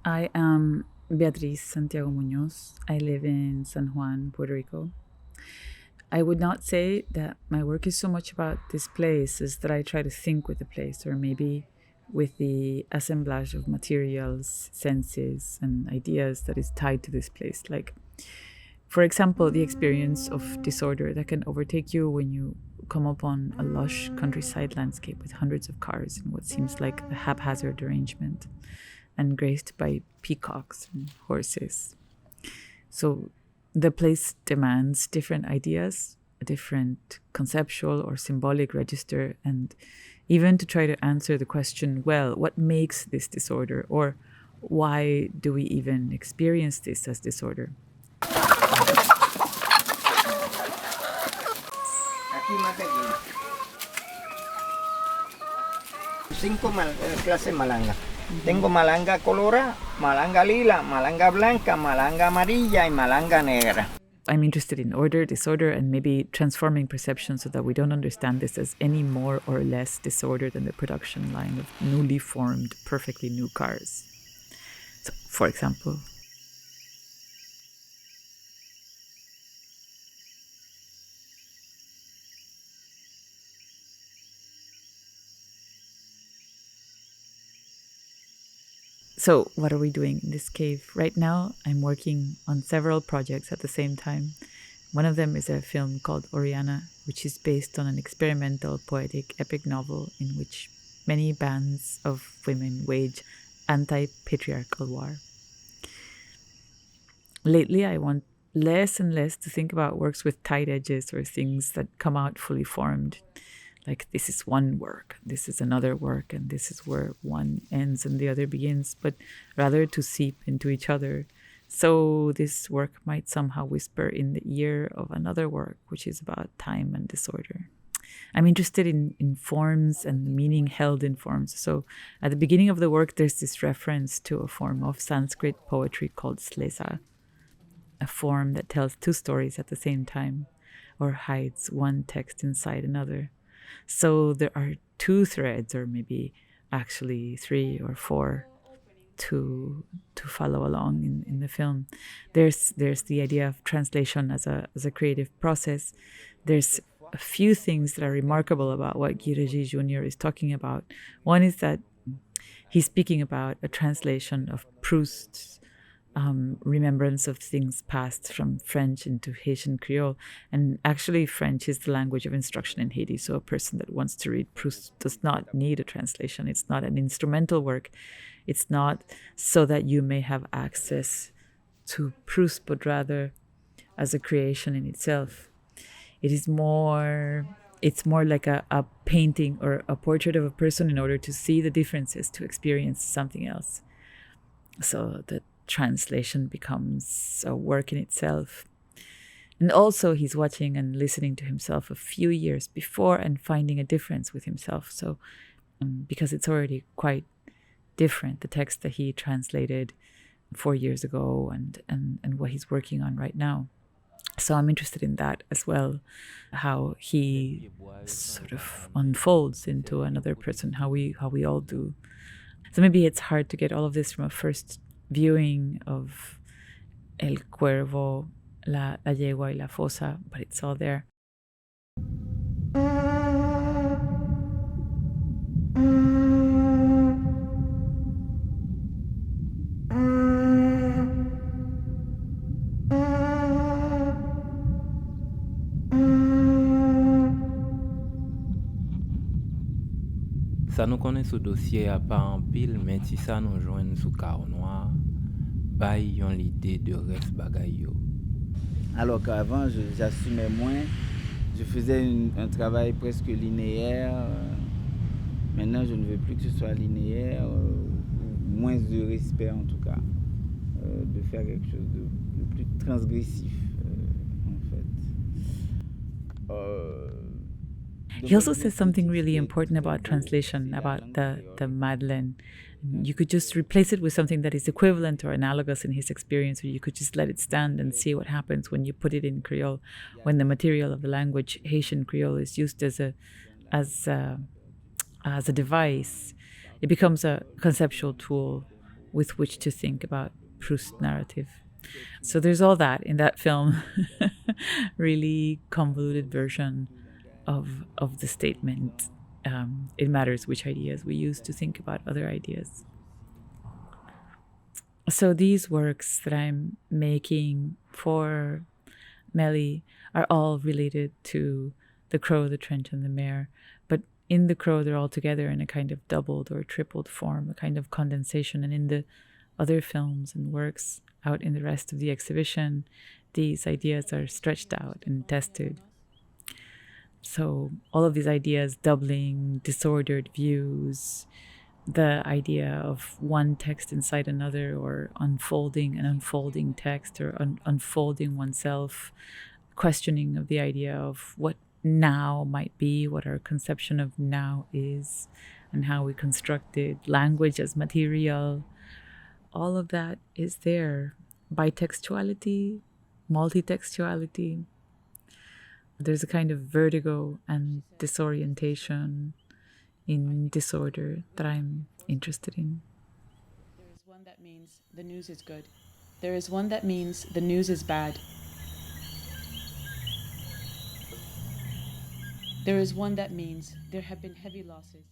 I am Beatriz Santiago Muñoz. I live in San Juan, Puerto Rico. I would not say that my work is so much about this place as that I try to think with the place, or maybe with the assemblage of materials, senses, and ideas that is tied to this place. Like, for example, the experience of disorder that can overtake you when you come upon a lush countryside landscape with hundreds of cars in what seems like a haphazard arrangement and graced by peacocks and horses. So the place demands different ideas, a different conceptual or symbolic register, and even to try to answer the question, well, what makes this disorder? Or why do we even experience this as disorder? Aquí mate cinco clases malanga. Tengo malanga colorada, malanga lila, malanga blanca, malanga amarilla y malanga negra. I'm interested in order, disorder, and maybe transforming perception so that we don't understand this as any more or less disorder than the production line of newly formed, perfectly new cars. So, for example, so, what are we doing in this cave? Right now, I'm working on several projects at the same time. One of them is a film called Oriana, which is based on an experimental poetic epic novel in which many bands of women wage anti-patriarchal war. Lately, I want less and less to think about works with tight edges or things that come out fully formed. Like, this is one work, this is another work, and this is where one ends and the other begins, but rather to seep into each other. So this work might somehow whisper in the ear of another work, which is about time and disorder. I'm interested in forms and the meaning held in forms. So at the beginning of the work, there's this reference to a form of Sanskrit poetry called slesa, a form that tells two stories at the same time or hides one text inside another. So there are two threads, or maybe actually three or four, to follow along in the film. There's the idea of translation as a creative process. There's a few things that are remarkable about what Guy Régis Jr. is talking about. One is that he's speaking about a translation of Proust's remembrance of things passed from French into Haitian Creole. And actually, French is the language of instruction in Haiti. So a person that wants to read Proust does not need a translation. It's not an instrumental work. It's not so that you may have access to Proust, but rather as a creation in itself. It's more like a painting or a portrait of a person in order to see the differences, to experience something else. So the translation becomes a work in itself. And also he's watching and listening to himself a few years before and finding a difference with himself. So because it's already quite different, the text that he translated 4 years ago and what he's working on right now. So I'm interested in that as well, how he sort of unfolds into another person, how we all do. So maybe it's hard to get all of this from a first viewing of El Cuervo, la Yegua y la Fosa, but it's all there. Ça nous connaît sous dossier à pas en pile, mais si ça nous joigne sous carreau noir, bail ont l'idée de reste bagay yo. Alors qu'avant, j'assumais moins, je faisais un travail presque linéaire. Maintenant, je ne veux plus que ce soit linéaire, moins de respect en tout cas, de faire quelque chose de plus transgressif en fait. He also says something really important about translation, about the Madeleine. You could just replace it with something that is equivalent or analogous in his experience, or you could just let it stand and see what happens when you put it in Creole, when the material of the language, Haitian Creole, is used as a device. It becomes a conceptual tool with which to think about Proust's narrative. So there's all that in that film. Really convoluted version of the statement. It matters which ideas we use to think about other ideas. So these works that I'm making for Melly are all related to The Crow, The Trench, and The Mare. But in The Crow, they're all together in a kind of doubled or tripled form, a kind of condensation. And in the other films and works out in the rest of the exhibition, these ideas are stretched out and tested. So all of these ideas, doubling, disordered views, the idea of one text inside another, or unfolding an unfolding text, or unfolding oneself, questioning of the idea of what now might be, what our conception of now is, and how we constructed language as material. All of that is there. Bitextuality, multitextuality. There's a kind of vertigo and disorientation in disorder that I'm interested in. There is one that means the news is good. There is one that means the news is bad. There is one that means there have been heavy losses.